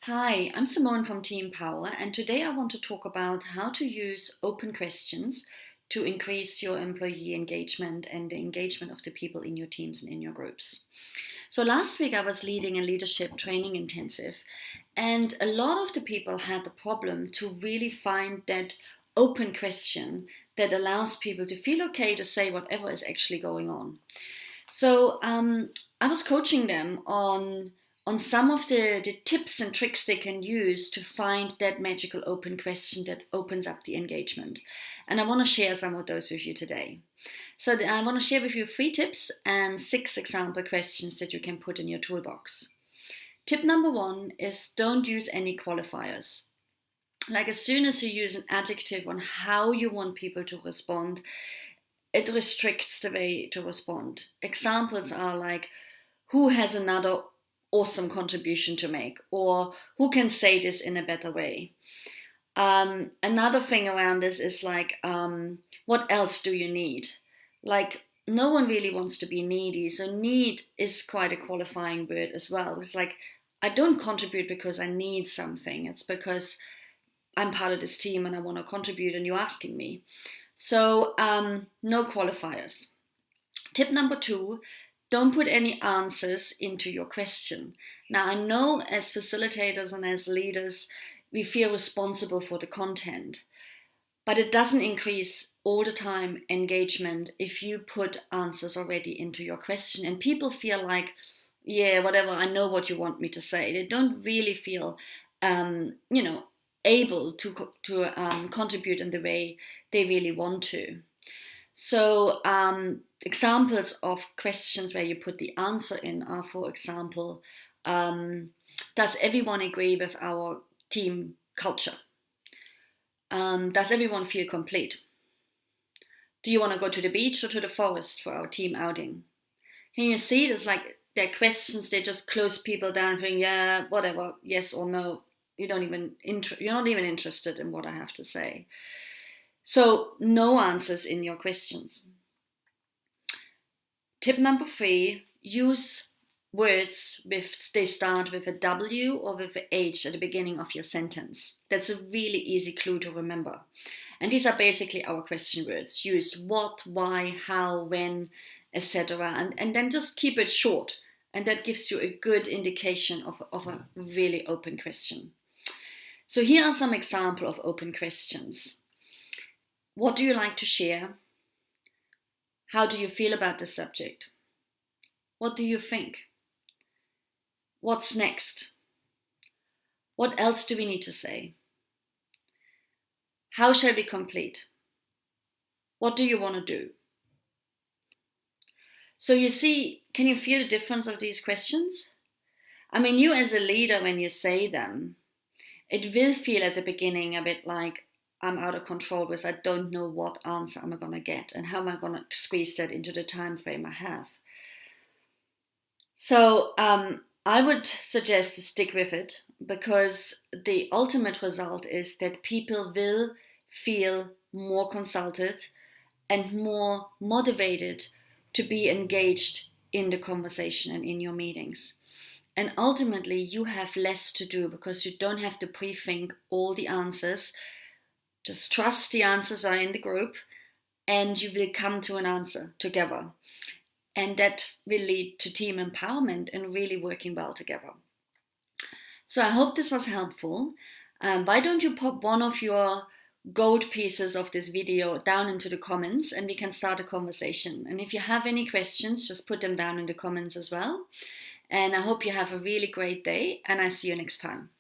Hi, I'm Simone from Team Power, and today I want to talk about how to use open questions to increase your employee engagement and the engagement of the people in your teams and in your groups. So last week I was leading a leadership training intensive, and a lot of the people had the problem to really find that open question that allows people to feel okay to say whatever is actually going on. So I was coaching them on some of the tips and tricks they can use to find that magical open question that opens up the engagement. And I want to share some of those with you today. So I want to share with you 3 tips and 6 example questions that you can put in your toolbox. Tip number 1 is don't use any qualifiers. Like as soon as you use an adjective on how you want people to respond, it restricts the way to respond. Examples are like, who has another awesome contribution to make, or who can say this in a better way. Another thing around this is like, what else do you need? Like, no one really wants to be needy, so need is quite a qualifying word as well. It's like, I don't contribute because I need something, it's because I'm part of this team and I want to contribute and you're asking me. So no qualifiers. Tip number 2, don't put any answers into your question. Now, I know as facilitators and as leaders, we feel responsible for the content, but it doesn't increase all the time engagement if you put answers already into your question and people feel like, yeah, whatever, I know what you want me to say. They don't really feel, able to contribute in the way they really want to. So examples of questions where you put the answer in are, for example, does everyone agree with our team culture? Does everyone feel complete? Do you want to go to the beach or to the forest for our team outing? Can you see it's like they're questions, they just close people down and think, yeah, whatever, yes or no. You're not even interested in what I have to say. So no answers in your questions. Tip number 3, use words they start with a W or with an H at the beginning of your sentence. That's a really easy clue to remember. And these are basically our question words. Use what, why, how, when, etc. And then just keep it short. And that gives you a good indication of a really open question. So here are some examples of open questions. What do you like to share? How do you feel about the subject? What do you think? What's next? What else do we need to say? How shall we complete? What do you want to do? So you see, can you feel the difference of these questions? I mean, you as a leader, when you say them, it will feel at the beginning a bit like I'm out of control because I don't know what answer am I going to get and how am I going to squeeze that into the time frame I have. So I would suggest to stick with it because the ultimate result is that people will feel more consulted and more motivated to be engaged in the conversation and in your meetings. And ultimately, you have less to do because you don't have to pre-think all the answers. Just trust the answers are in the group and you will come to an answer together. And that will lead to team empowerment and really working well together. So I hope this was helpful. Why don't you pop one of your gold pieces of this video down into the comments and we can start a conversation. And if you have any questions, just put them down in the comments as well. And I hope you have a really great day and I see you next time.